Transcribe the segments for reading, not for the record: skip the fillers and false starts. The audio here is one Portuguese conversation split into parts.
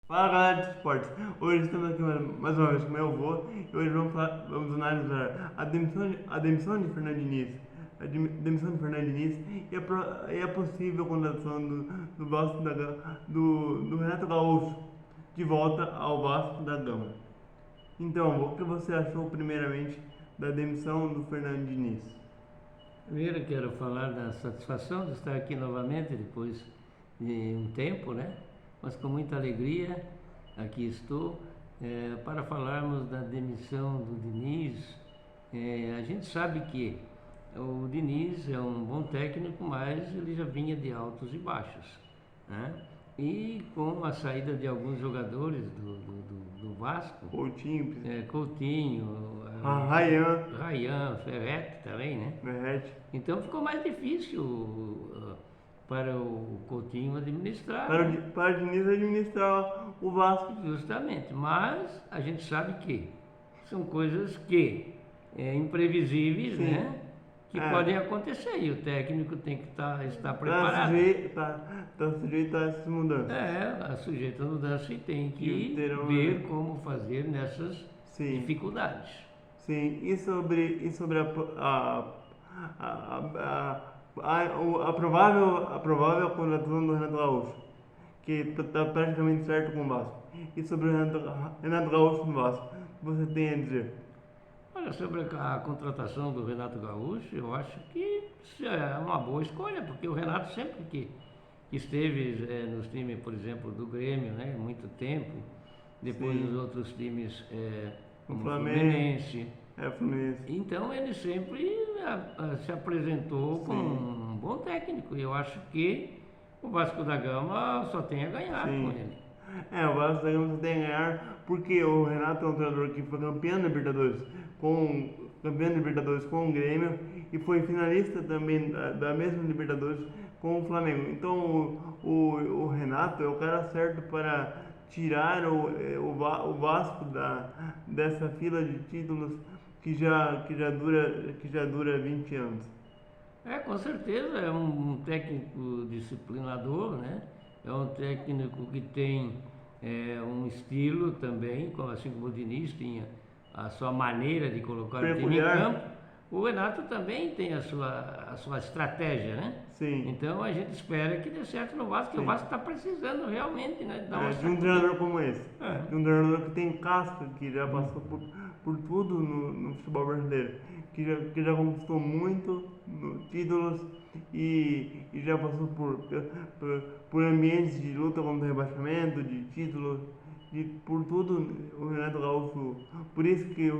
Fala galera de esportes, hoje estamos aqui mais uma vez com meu avô e hoje vamos analisar a demissão de Fernando Diniz, demissão de Fernando Diniz e a possível contratação do Vasco do Renato Gaúcho de volta ao Vasco da Gama. Então, avô, o que você achou primeiramente da demissão do Fernando Diniz? Primeiro quero falar da satisfação de estar aqui novamente depois de um tempo, né? Mas com muita alegria aqui estou para falarmos da demissão do Diniz. A gente sabe que o Diniz é um bom técnico, mas ele já vinha de altos e baixos, né? E com a saída de alguns jogadores do Vasco, Coutinho, Coutinho, Ryan, Rayan, Ferretti também, né? Verratti, Então ficou mais difícil para o Coutinho administrar, para né? o Diniz administrar o Vasco. Justamente, mas a gente sabe que são coisas que imprevisíveis, Sim. né? Que É. podem acontecer e o técnico tem que estar Tá preparado. sujeito a essas mudanças. A sujeita a mudança e tem que Terão, ver como fazer nessas Sim. dificuldades. Sim, e sobre a provável contratação do Renato Gaúcho, que está praticamente certo com o Vasco. E sobre o Renato Gaúcho no Vasco, o que você tem a dizer? Olha, sobre a contratação do Renato Gaúcho, eu acho que isso é uma boa escolha, porque o Renato sempre que esteve nos times, por exemplo, do Grêmio, né, muito tempo, depois Sim. nos outros times como o Flamengo. Fluminense. Fluminense. Então ele sempre se apresentou como um bom técnico. E eu acho que o Vasco da Gama só tem a ganhar Sim. com ele. O Vasco da Gama tem a ganhar porque o Renato é um treinador que foi campeão da Libertadores com o Grêmio e foi finalista também da mesma Libertadores com o Flamengo. Então o Renato é o cara certo para tirar o Vasco dessa fila de títulos que já dura 20 anos. Com certeza, é um técnico disciplinador, né? É um técnico que tem um estilo também, assim como o Diniz tinha a sua maneira de colocar o time em Peculiar. campo. O Renato também tem a sua estratégia, né? Sim. Então a gente espera que dê certo no Vasco, que o Sim. Vasco está precisando realmente, né, de dar uma De um sacudida. treinador como esse. É. De um treinador que tem casca, que já passou por tudo no futebol brasileiro. Que já conquistou muito títulos e já passou por ambientes de luta contra o rebaixamento, de títulos, por tudo o Renato Gaúcho. Por isso que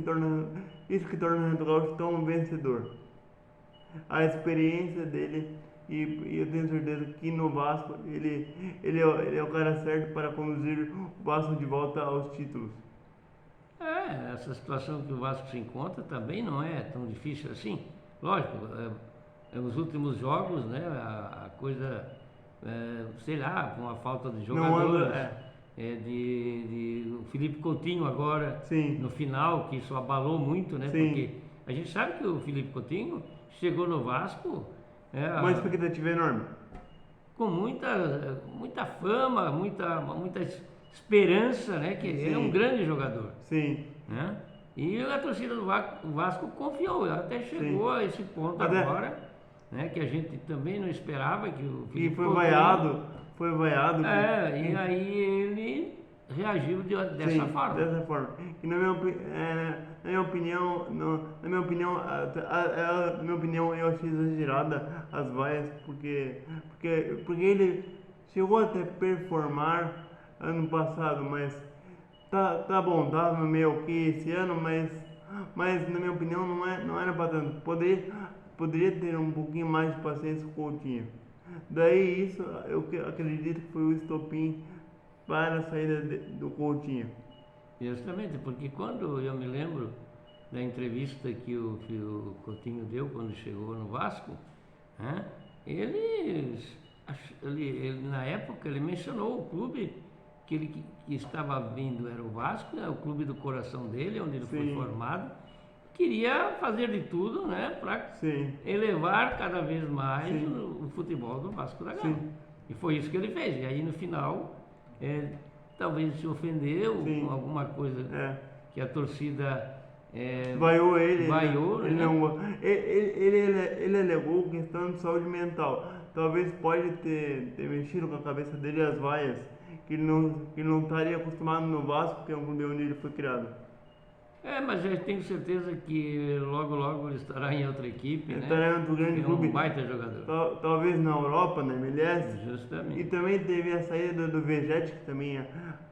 torna o Renato Gaúcho tão vencedor. A experiência dele e eu tenho certeza que no Vasco ele é o cara certo para conduzir o Vasco de volta aos títulos. Essa situação que o Vasco se encontra também não é tão difícil assim. Lógico, os últimos jogos, né, a coisa, sei lá, com a falta de Não jogadores, anda, de o Felipe Coutinho agora, Sim. no final, que isso abalou muito, né, Sim. porque a gente sabe que o Felipe Coutinho chegou no Vasco Uma expectativa enorme. com muita fama, muita esperança, né, que ele é Sim. um grande jogador, Sim. né? E a torcida do Vasco confiou, até chegou a esse ponto agora, né? Que a gente também não esperava que o E Felipe foi Coutinho- vaiado. E aí ele reagiu dessa Sim, forma. dessa forma. E na minha opinião, eu achei exagerada as vaias, porque ele chegou até performar ano passado, mas tá bom, tava meio que esse ano, mas na minha opinião não era para tanto. Poderia ter um pouquinho mais de paciência com o Coutinho. Daí isso eu acredito que foi o estopim para a saída do Coutinho. Justamente, porque quando eu me lembro da entrevista que o Coutinho deu quando chegou no Vasco, né, ele, na época ele mencionou o clube que estava vindo, era o Vasco, né, o clube do coração dele, onde ele foi Sim. formado. Queria fazer de tudo, né, para Sim. elevar cada vez mais Sim. o futebol do Vasco da Gama. Sim. E foi isso que ele fez. E aí no final talvez se ofendeu Sim. com alguma coisa É. que a torcida Vaiou ele. vaiou, ele, né? não, ele alegou questão de saúde mental. Talvez pode ter mexido com a cabeça dele as vaias, que ele não estaria acostumado no Vasco, que é um clube onde ele foi criado. Mas eu tenho certeza que logo logo ele estará em outra equipe, Ele né? estaria no grande É clube. um baita jogador. Talvez na Europa, na MLS. E Justamente. também teve a saída do Vegete, que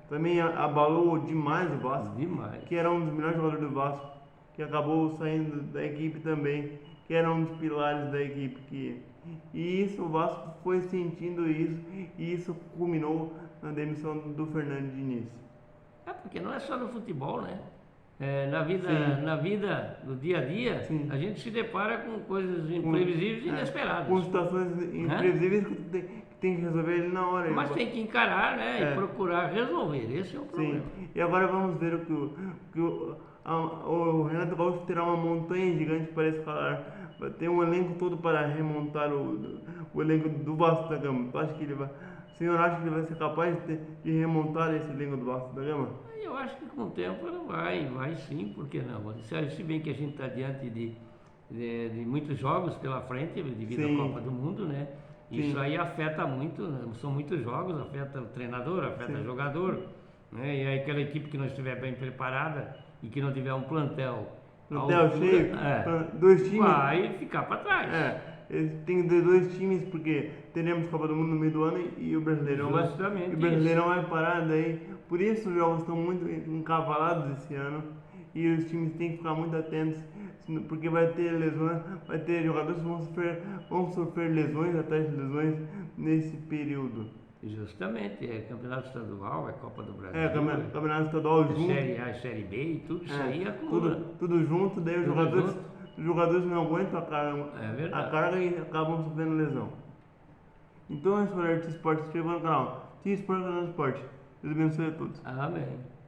também abalou demais o Vasco. Demais. Que era um dos melhores jogadores do Vasco, que acabou saindo da equipe também, que era um dos pilares da equipe. E isso, o Vasco foi sentindo isso, e isso culminou na demissão do Fernando Diniz. Porque não é só no futebol, né? Sim. Na vida do dia a dia, Sim. a gente se depara com coisas imprevisíveis e inesperadas. Com situações imprevisíveis que tem que resolver ele na hora. Mas tem que encarar, né? É. E procurar resolver. Esse é o problema. Sim. E agora vamos ver o Renato Gaúcho terá uma montanha gigante para escalar. Vai ter um elenco todo para remontar o elenco do Vasco da Gama. O senhor acha que ele vai ser capaz de remontar esse elenco do Vasco da Gama? Eu acho que com o tempo ela vai sim, por que não? Se bem que a gente está diante de muitos jogos pela frente, devido Sim. à Copa do Mundo, né? Isso Sim. aí afeta muito, né? São muitos jogos, afeta o treinador, afeta o jogador, né? E aí aquela equipe que não estiver bem preparada e que não tiver um plantel Cheio, dois times. vai ficar para trás. Tem dois times, porque teremos Copa do Mundo no meio do ano e o Brasileirão Justamente o Brasileirão vai parar daí. Por isso os jogos estão muito encavalados esse ano e os times têm que ficar muito atentos, porque vai ter lesões, vai ter jogadores que vão sofrer lesões atrás de lesões nesse período. Justamente, é campeonato estadual, é Copa do Brasil. Campeonato estadual junto. Série A, Série B e tudo isso aí acumula. Tudo junto, daí os jogadores não aguentam a carga e acabam sofrendo lesão. Então é isso, galera, T-Sport, se inscreva no canal. T-Sport, canal do esporte. Deus abençoe a todos. Amém.